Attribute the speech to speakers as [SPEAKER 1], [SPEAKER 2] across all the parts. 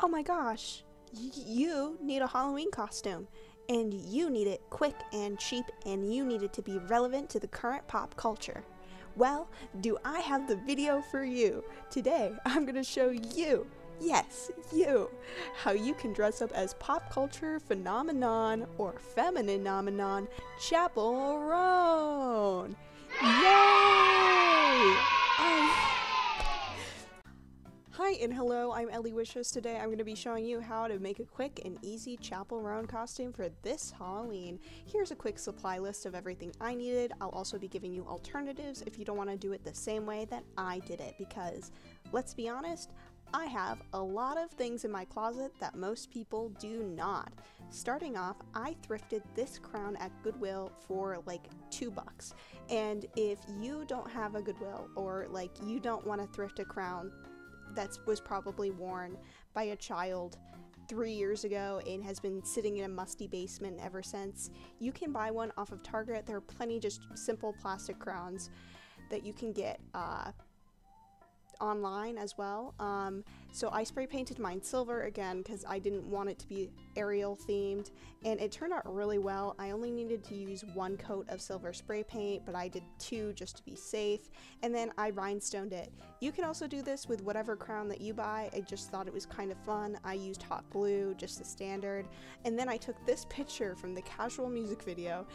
[SPEAKER 1] Oh my gosh, you need a Halloween costume, and you need it quick and cheap, and you need it to be relevant to the current pop culture. Well, do I have the video for you? Today, I'm going to show you, yes, you, how you can dress up as pop culture phenomenon or feminine nomenon Chappell Roan. Yay! Hi and hello, I'm Ellie Wishes. Today I'm going to be showing you how to make a quick and easy Chappell Roan costume for this Halloween. Here's a quick supply list of everything I needed. I'll also be giving you alternatives if you don't want to do it the same way that I did it, because let's be honest, I have a lot of things in my closet that most people do not. Starting off, I thrifted this crown at Goodwill for like $2. And if you don't have a Goodwill, or like you don't want to thrift a crown that was probably worn by a child 3 years ago and has been sitting in a musty basement ever since, you can buy one off of Target. There are plenty just simple plastic crowns that you can get online as well. So I spray painted mine silver again because I didn't want it to be Ariel themed, and it turned out really well. I only needed to use 1 coat of silver spray paint, but I did 2 just to be safe, and then I rhinestoned it. You can also do this with whatever crown that you buy. I just thought it was kind of fun. I used hot glue, just the standard, and then I took this picture from the casual music video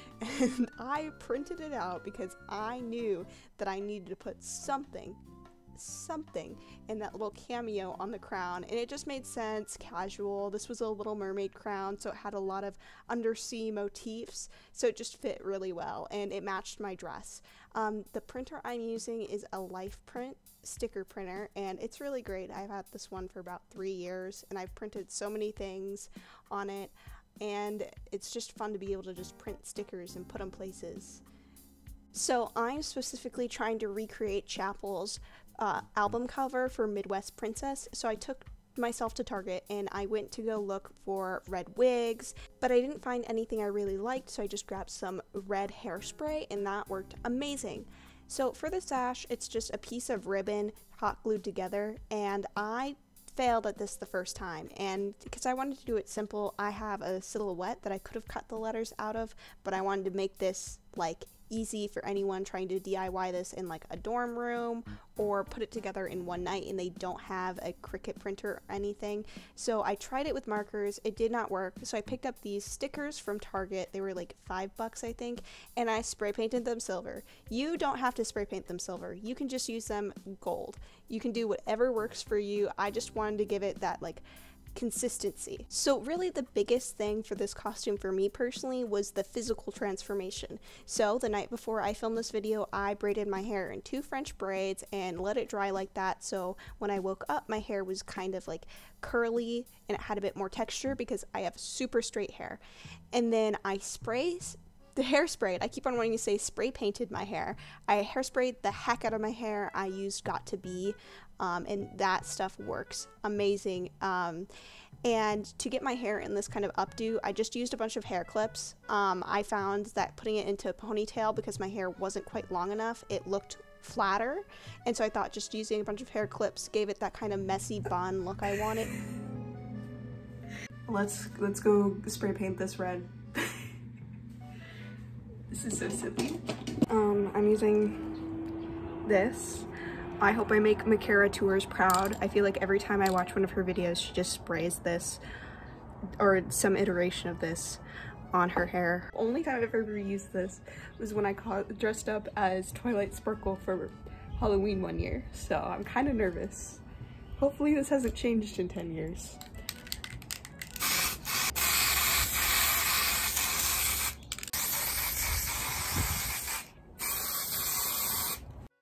[SPEAKER 1] and I printed it out because I knew that I needed to put something in that little cameo on the crown, and it just made sense. Casual. This was a Little Mermaid crown, so it had a lot of undersea motifs, so it just fit really well and it matched my dress. The printer I'm using is a Life Print sticker printer, and it's really great. I've had this one for about 3 years and I've printed so many things on it, and it's just fun to be able to just print stickers and put them places. So I'm specifically trying to recreate Chappell's album cover for Midwest Princess, so I took myself to Target and I went to go look for red wigs, but I didn't find anything I really liked, so I just grabbed some red hairspray and that worked amazing. So for the sash, it's just a piece of ribbon hot glued together, and I failed at this the first time, and because I wanted to do it simple, I have a silhouette that I could have cut the letters out of, but I wanted to make this like easy for anyone trying to DIY this in like a dorm room or put it together in one night and they don't have a Cricut printer or anything. So I tried it with markers. It did not work, so I picked up these stickers from Target. They were like $5 I think, and I spray painted them silver. You don't have to spray paint them silver. You can just use them gold. You can do whatever works for you. I just wanted to give it that like consistency. So really the biggest thing for this costume for me personally was the physical transformation. So the night before I filmed this video, I braided my hair in 2 French braids and let it dry like that, so when I woke up my hair was kind of like curly and it had a bit more texture because I have super straight hair. And then I hairsprayed, I keep on wanting to say spray painted my hair. I hairsprayed the heck out of my hair. I used Got To Be, and that stuff works amazing. And to get my hair in this kind of updo, I just used a bunch of hair clips. I found that putting it into a ponytail, because my hair wasn't quite long enough, it looked flatter, and so I thought just using a bunch of hair clips gave it that kind of messy bun look I wanted. Let's go spray paint this red. This is so silly. I'm using this. I hope I make Makara Tours proud. I feel like every time I watch one of her videos, she just sprays this, or some iteration of this, on her hair. The only time I've ever used this was when I dressed up as Twilight Sparkle for Halloween one year, so I'm kind of nervous. Hopefully this hasn't changed in 10 years.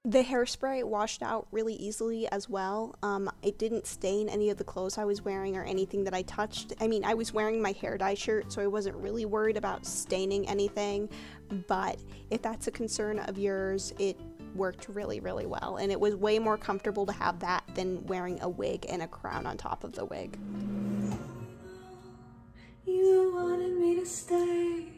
[SPEAKER 1] The hairspray washed out really easily as well. It didn't stain any of the clothes I was wearing or anything that I touched. I mean, I was wearing my hair dye shirt, so I wasn't really worried about staining anything, but if that's a concern of yours, it worked really, really well, and it was way more comfortable to have that than wearing a wig and a crown on top of the wig. You wanted me to stay,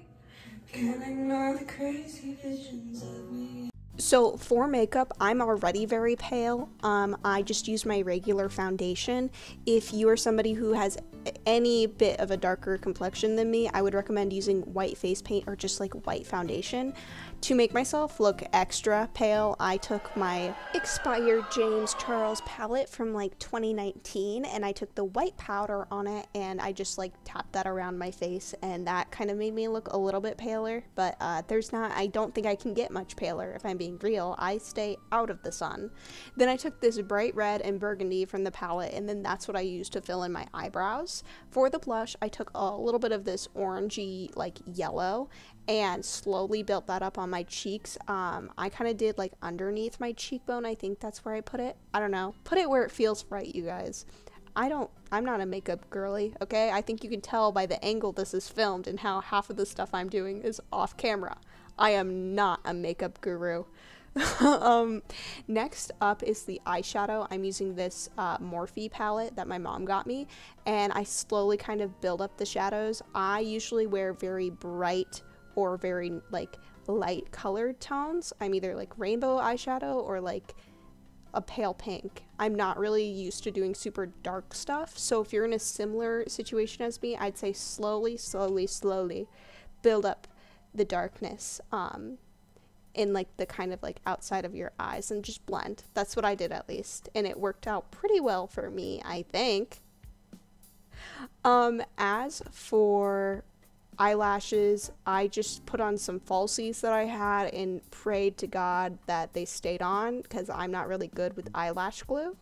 [SPEAKER 1] can't ignore the crazy visions of me. So for makeup, I'm already very pale. I just use my regular foundation. If you are somebody who has any bit of a darker complexion than me, I would recommend using white face paint or just like white foundation. To make myself look extra pale, I took my expired James Charles palette from like 2019 and I took the white powder on it and I just like tapped that around my face, and that kind of made me look a little bit paler. But I don't think I can get much paler if I'm being real. I stay out of the sun. Then I took this bright red and burgundy from the palette, and then that's what I used to fill in my eyebrows. For the blush, I took a little bit of this orangey like yellow and slowly built that up on my cheeks. I kind of did like underneath my cheekbone. I think that's where I put it. I don't know. Put it where it feels right, you guys. I'm not a makeup girly, okay? I think you can tell by the angle this is filmed and how half of the stuff I'm doing is off camera. I am not a makeup guru. Next up is the eyeshadow. I'm using this Morphe palette that my mom got me, and I slowly kind of build up the shadows. I usually wear very bright or very like light colored tones. I'm either like rainbow eyeshadow or like a pale pink. I'm not really used to doing super dark stuff, so if you're in a similar situation as me, I'd say slowly build up the darkness in like the kind of like outside of your eyes and just blend. That's what I did, at least, and it worked out pretty well for me, I think. As for eyelashes, I just put on some falsies that I had and prayed to God that they stayed on, because I'm not really good with eyelash glue.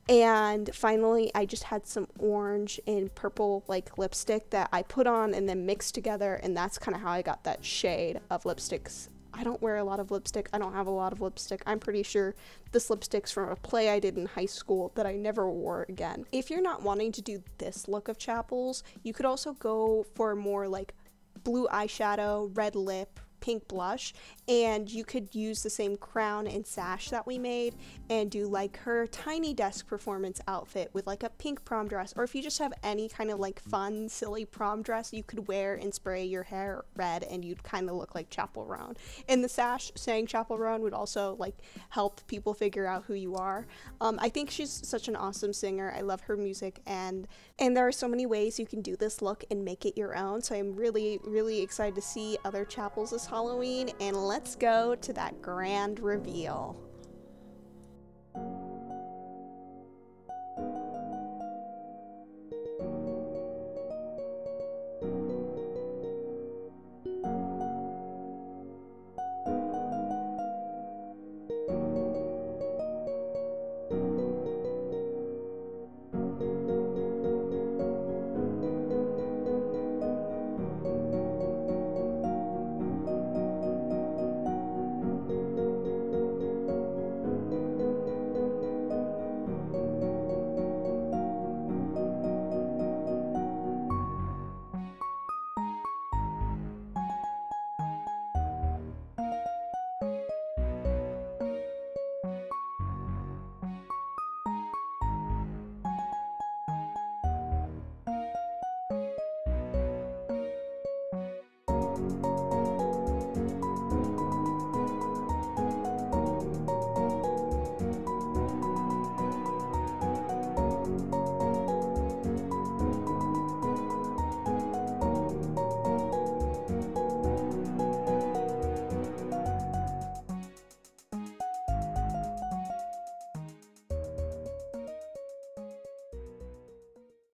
[SPEAKER 1] And finally, I just had some orange and purple like lipstick that I put on and then mixed together, and that's kind of how I got that shade of lipsticks. I don't wear a lot of lipstick. I don't have a lot of lipstick. I'm pretty sure this lipstick's from a play I did in high school that I never wore again. If you're not wanting to do this look of Chappell's, you could also go for more like blue eyeshadow, red lip, pink blush, and you could use the same crown and sash that we made and do like her tiny desk performance outfit with like a pink prom dress, or if you just have any kind of like fun silly prom dress you could wear and spray your hair red and you'd kind of look like Chappell Roan. And the sash saying Chappell Roan would also like help people figure out who you are. I think she's such an awesome singer. I love her music, and there are so many ways you can do this look and make it your own, so I'm really excited to see other Chappells this Halloween, and let's go to that grand reveal.